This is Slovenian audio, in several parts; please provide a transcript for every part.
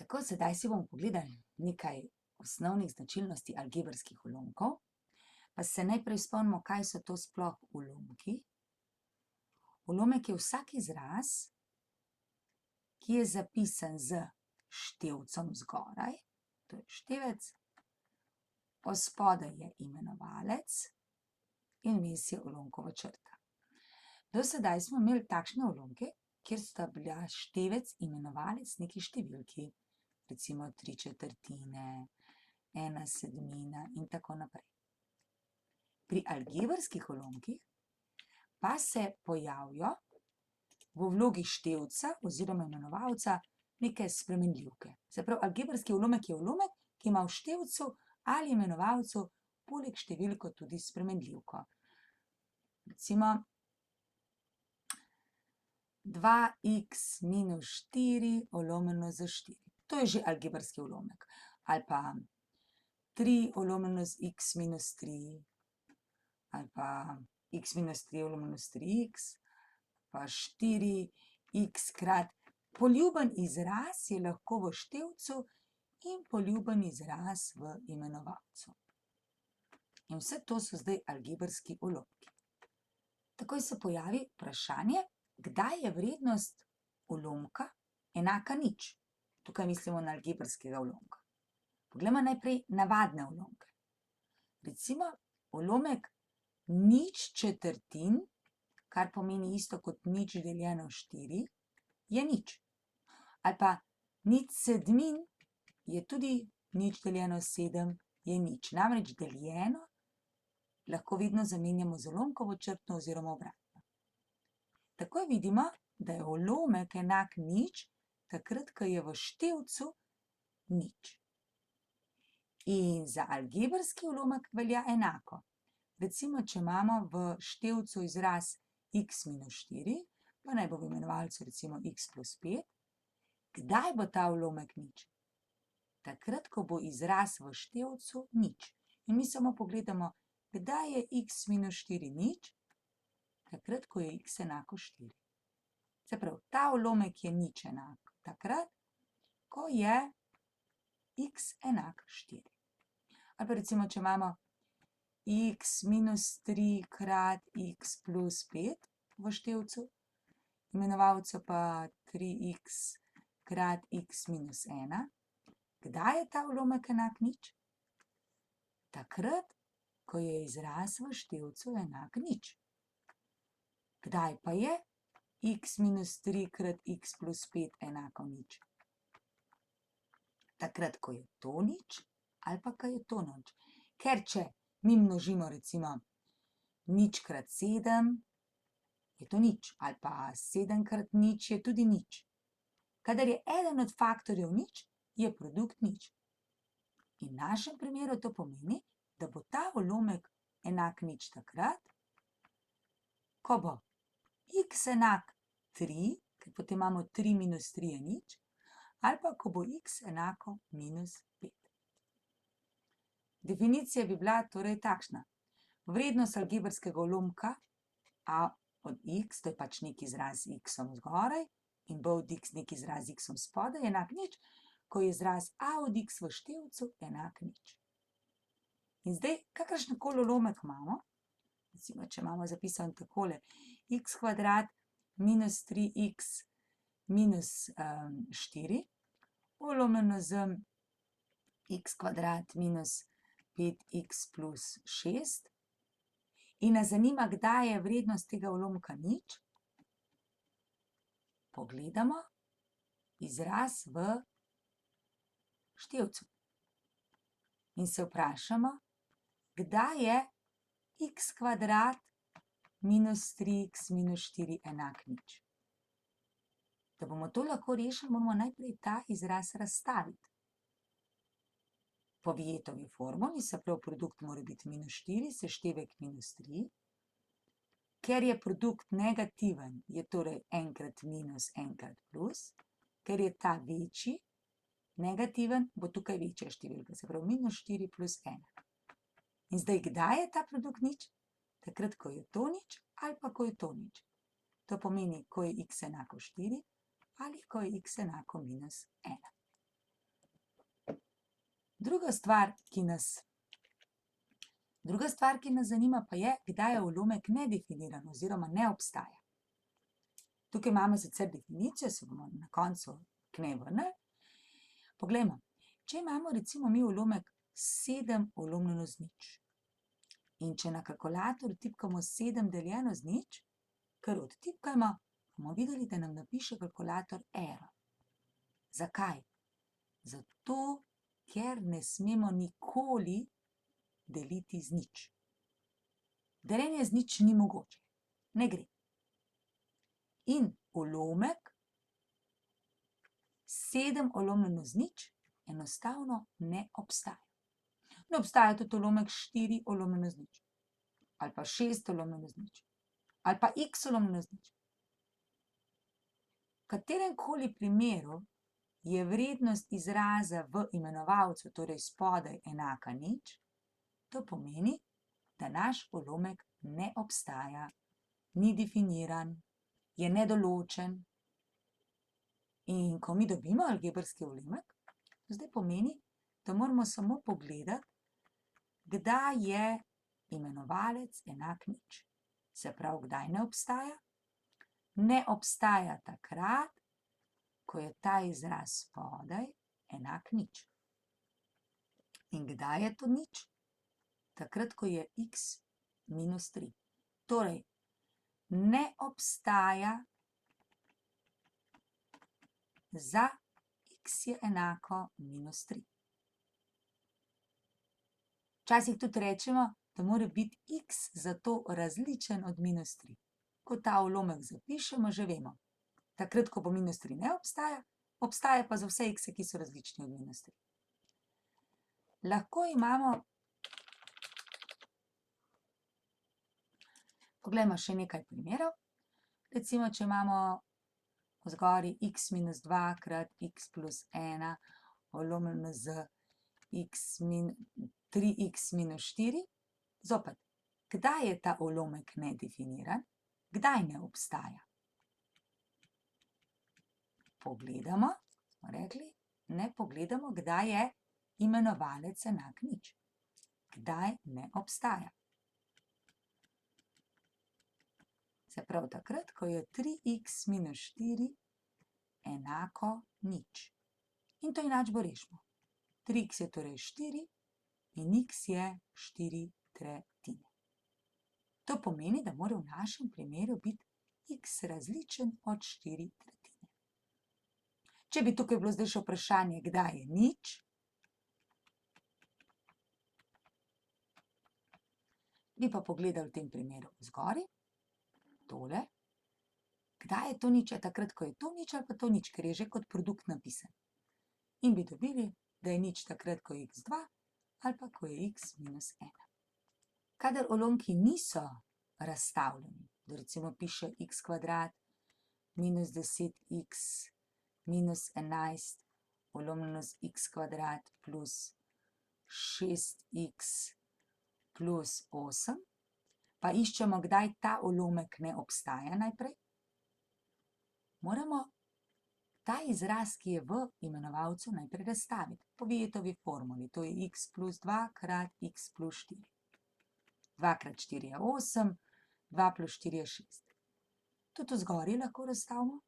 Tako, sedaj si bomo pogledali nekaj osnovnih značilnosti algebrskih ulomkov, pa se najprej spomnimo, kaj so to sploh ulomki. Ulomek je vsak izraz, ki je zapisan z števcem zgoraj, to je števec, ospodaj je imenovalec in vmes je ulomkova črta. Do sedaj smo imeli takšne ulomke, kjer sta bila števec, imenovalec neki številki, recimo 3/4, 1/7 in tako naprej. Pri algebrskih ulomkih pa se pojavijo v vlogi števca oziroma imenovalca neke spremenljivke. Se pravi, algebrski ulomek je ulomek, ki ima v števcu ali imenovalcu poleg številko tudi spremenljivko. Recimo 2x minus 4 lomljeno z 4. To je že algebrski ulomek. Ali pa 3 lomljeno z x minus 3, ali pa x minus 3 lomljeno z 3x, pa 4x krat. Poljuben izraz je lahko v števcu in poljuben izraz v imenovalcu. In vse to so zdaj algebrski ulomki. Takoj se pojavi vprašanje, kdaj je vrednost ulomka enaka nič. Tukaj mislimo na algebrskega ulomka. Poglejmo najprej navadne ulomke. Recimo ulomek 0/4, kar pomeni isto kot 0 deljeno 4, je nič. Ali pa 0/7 je tudi 0 deljeno 7 je nič. Namreč deljeno lahko vedno zamenjamo z ulomkovo črto oziroma obratno. Takoj vidimo, da je ulomek enak nič, takrat, ko je v števcu nič. In za algebrski ulomek velja enako. Recimo, če imamo v števcu izraz x minus 4, pa naj bo v imenovalcu recimo x plus 5, kdaj bo ta ulomek nič? Takrat, ko bo izraz v števcu nič. In mi samo pogledamo, kdaj je x minus 4 nič? Takrat, ko je x enako 4. Se pravi, ta ulomek je nič enak takrat, ko je x enak 4. Ali pa recimo, če imamo x minus 3 krat x plus 5 v števcu, imenovalcu pa 3x krat x minus 1, kdaj je ta ulomek enak nič? Takrat, ko je izraz v števcu enak nič. Kdaj pa je x minus 3 krat x plus 5 enako nič? Takrat, ko je to nič, ali pa ko je to nič. Ker če mi množimo recimo 0 krat 7, je to nič. Ali pa 7 krat nič je tudi nič. Kadar je eden od faktorjev nič, je produkt nič. In v našem primeru to pomeni, da bo ta ulomek enak nič takrat, ko bo x enak 3, ker potem imamo 3 minus 3 je nič, ali pa ko bo x enako minus 5. Definicija bi bila torej takšna. Vrednost algebrskega ulomka a od x, to je pač neki izraz z x-om zgoraj, in b od x neki izraz z x-om spodaj, enak nič, ko je izraz a od x v števcu enak nič. In zdaj, kakršenkoli ulomek imamo, recimo, če imamo zapisan takole, x kvadrat minus 3x minus 4, lomljeno z x kvadrat minus 5x plus 6, in nas zanima, kdaj je vrednost tega ulomka nič, pogledamo izraz v števcu. In se vprašamo, kdaj je x kvadrat minus 3x minus 4 enak nič. Da bomo to lahko rešili, moramo najprej ta izraz razstaviti. Po Vietovi formuli, se pravi, produkt mora biti minus 4, seštevek minus 3. Ker je produkt negativen, je torej enkrat minus, enkrat plus. Ker je ta večji, negativen, bo tukaj večja številka, se pravi minus 4 plus 1. In zdaj, kdaj je ta produkt nič? Takrat, ko je to nič ali pa ko je to nič. To pomeni, ko je x enako 4 ali ko je x enako minus 1. Druga stvar, ki nas zanima, pa je, kdaj je ulomek nedefiniran oziroma ne obstaja. Tukaj imamo sicer definicijo, se bomo na koncu k njej vrnili. Poglejmo, če imamo recimo mi ulomek 7 ulomljeno z nič in če na kalkulator tipkamo 7 deljeno z nič, kar odtipkajmo, bomo videli, da nam napiše kalkulator ero. Zakaj? Zato, ker ne smemo nikoli deliti z nič. Deljenje z nič ni mogoče, ne gre. In ulomek 7 ulomljeno z nič enostavno ne obstaja. Ne obstaja tudi ulomek 4 ulomljeno z nič, ali pa 6 ulomljeno z nič, ali pa x ulomljeno z nič. V kateremkoli primeru je vrednost izraza v imenovalcu, torej spodaj, enaka nič, to pomeni, da naš ulomek ne obstaja, ni definiran, je nedoločen. In ko mi dobimo algebrski ulomek, to zdaj pomeni, da moramo samo pogledati, kdaj je imenovalec enak nič. Se pravi, kdaj ne obstaja? Ne obstaja takrat, ko je ta izraz spodaj enak nič. In kdaj je to nič? Takrat, ko je x minus 3. Torej, ne obstaja za x je enako minus 3. Včasih tudi rečemo, da mora biti x zato različen od minus 3. Ko ta ulomek zapišemo, že vemo. Takrat, ko bo minus 3 ne obstaja, obstaja pa za vse x, ki so različni od minus 3. Lahko imamo, poglejmo še nekaj primerov. Recimo, če imamo v zgori x minus 2 krat x plus 1 ulomljeno z 3x minus 4. Zopet, kdaj je ta ulomek nedefiniran? Kdaj ne obstaja? Pogledamo, smo rekli, ne pogledamo, kdaj je imenovalec enak nič. Kdaj ne obstaja? Se pravi takrat, ko je 3x minus 4 enako nič. In to enačbo rešimo. 3x je torej 4 in x je 4/3. To pomeni, da mora v našem primeru biti x različen od 4/3. Če bi tukaj bilo zdaj še vprašanje, kdaj je nič, bi pa pogledali v tem primeru zgori, tole, kdaj je to nič, je takrat, ko je to nič ali pa to nič, ker je že kot produkt napisan. In bi dobili, da je nič takrat, ko je x2 ali pa ko je x minus 1. Kadar ulomki niso razstavljeni, da recimo piše x kvadrat minus 10x minus 11 ulomljeno z x kvadrat plus 6x plus 8, pa iščemo, kdaj ta ulomek ne obstaja najprej, moramo ta izraz, ki je v imenovalcu, najprej razstaviti po Vietovi formuli. To je x plus 2 krat x plus 4. 2 krat 4 je 8, 2 plus 4 je 6. Tudi v zgori lahko razstavimo.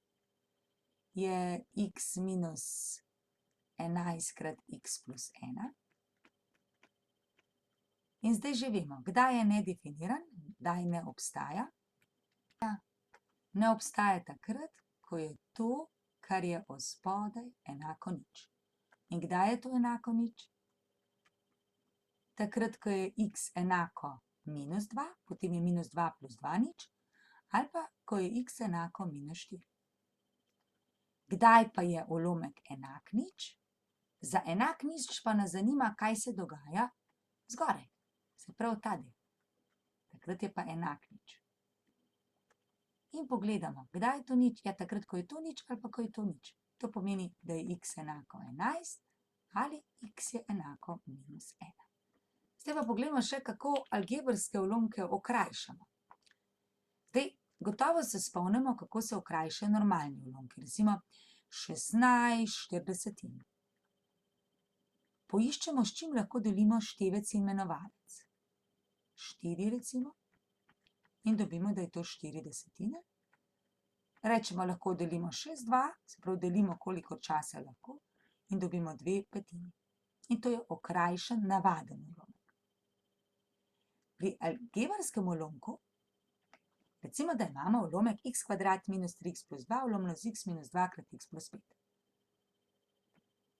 Je x minus 11 krat x plus 1. In zdaj že vemo, kdaj je nedefiniran, kdaj ne obstaja. Ne obstaja takrat, ko je to, kar je odspodaj, enako nič. In kdaj je to enako nič? Takrat, ko je x enako minus 2, potem je minus 2 plus 2 nič, ali pa, ko je x enako minus 4. Kdaj pa je ulomek enak nič? Za enak nič pa nas zanima, kaj se dogaja zgoraj. Se pravi ta del. Takrat je pa enak nič. In pogledamo, kdaj je to nič? Ja, takrat, ko je to nič ali pa ko je to nič. To pomeni, da je x enako 11 ali x je enako minus 1. Zdaj pa pogledamo še, kako algebrske ulomke okrajšamo. Zdaj, gotovo se spomnimo, kako se okrajša normalni ulomki. Recimo 16 40. Poiščemo, s čim lahko delimo števec in imenovalec. 4 recimo. In dobimo, da je to 4/10. Rečemo, lahko delimo še z 2, se pravi, delimo, koliko časa lahko, in dobimo 2/5. In to je okrajšan, navaden ulomek. Pri algebrskem ulomku, recimo, da imamo ulomek x² minus 3x plus 2 ulomljeno z x minus 2 krat x plus 5.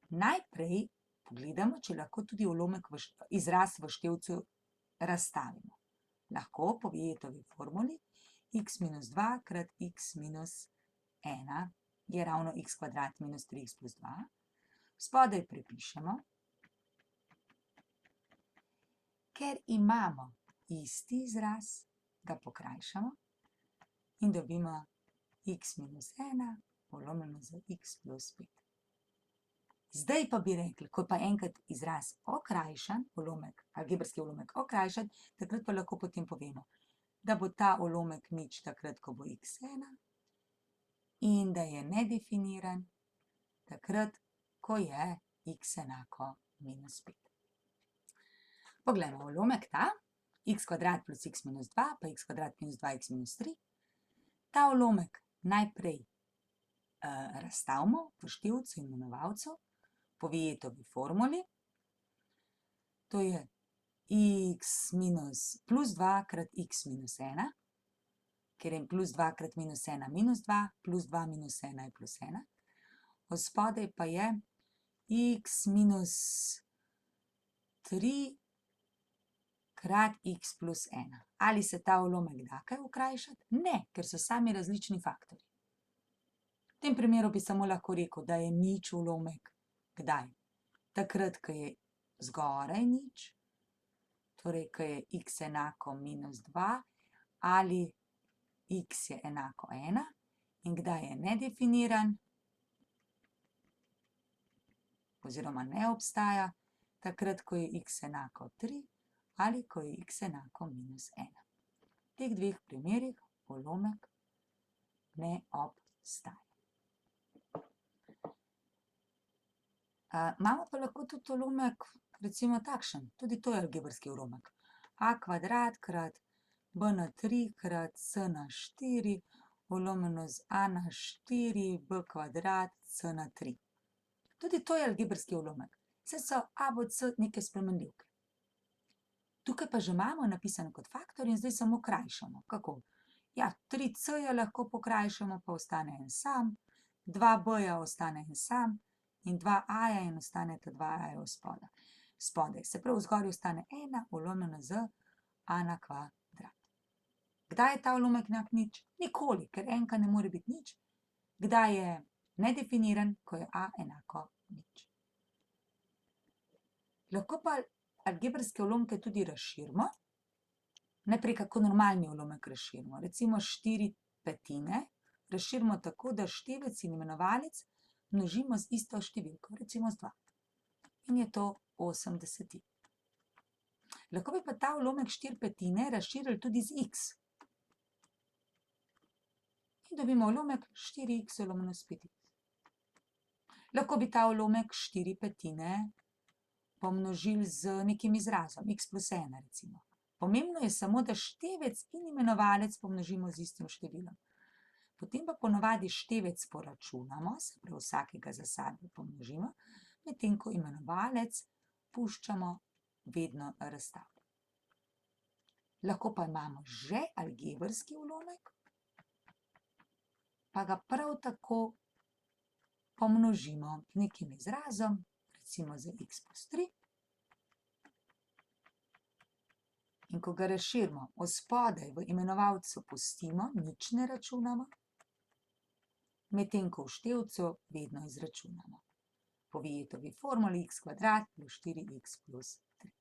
Najprej pogledamo, če lahko tudi izraz v števcu razstavimo. Lahko po Vijetovi formuli x minus 2 krat x minus 1 je ravno x² minus 3x plus 2. Spodaj prepišemo, ker imamo isti izraz, ga pokrajšamo in dobimo x minus 1 ulomljeno z x plus 5. Zdaj pa bi rekli, ko pa enkrat izraz okrajšan, algebrski ulomek okrajšan, takrat pa lahko potem povemo, da bo ta ulomek nič takrat, ko bo x1 in da je nedefiniran takrat, ko je x enako minus 5. Poglejmo ulomek ta, x² plus x minus 2 pa x² minus 2x minus 3. Ta ulomek najprej razstavimo v števcu in imenovalcu po Vijetovi formuli. To je x minus plus 2 krat x minus 1, ker je plus 2 krat minus 1 minus 2, plus 2 minus 1 je plus 1. Spodaj pa je x minus 3 krat x plus 1. Ali se ta ulomek da kaj okrajšati? Ne, ker so sami različni faktorji. V tem primeru bi samo lahko rekel, da je nič ulomek. Kdaj? Takrat, ko je zgoraj nič, torej, ko je x enako minus 2 ali x je enako 1. In kdaj je nedefiniran oziroma ne obstaja? Takrat, ko je x enako 3 ali ko je x enako minus 1. V teh dveh primerih ulomek ne obstaja. Imamo pa lahko tudi ulomek, recimo takšen, tudi to je algebrski ulomek. A² krat b na 3 krat c na 4 ulomljeno z a na 4 b² c na 3. Tudi to je algebrski ulomek, saj so a, b, c neke spremenljivke. Tukaj pa že imamo napisano kot faktor in zdaj samo krajšamo. Kako? Ja, 3c lahko pokrajšamo, pa ostane en sam, 2b ostane en sam, in 2a in ostaneta 2a spodaj. Se pravi, zgoraj ostane 1 ulomljeno z a na kvadrat. Kdaj je ta ulomek nič? Nikoli, ker enka ne more biti nič. Kdaj je nedefiniran? Ko je a enako nič. Lahko pa algebrske ulomke tudi razširimo. Najprej kako normalni ulomek razširimo. Recimo 4/5 razširimo tako, da števec in imenovalec množimo z isto številko, recimo z 2. In je to 8/10. Lahko bi pa ta ulomek 4/5 razširili tudi z x. In dobimo ulomek 4x ulomljeno s 5x. Lahko bi ta ulomek 4/5 pomnožili z nekim izrazom, x plus 1 recimo. Pomembno je samo, da števec in imenovalec pomnožimo z istim številom. Potem pa ponavadi števec poračunamo, se pravi vsakega za sabo pomnožimo, medtem ko imenovalec puščamo vedno razstavljen. Lahko pa imamo že algebrski ulomek, pa ga prav tako pomnožimo z nekim izrazom, recimo z x plus 3. In ko ga razširimo, spodaj v imenovalcu pustimo, nič ne računamo, medtem ko v števcu vedno izračunamo. Po Vijetovi formuli x² plus 4x plus 3.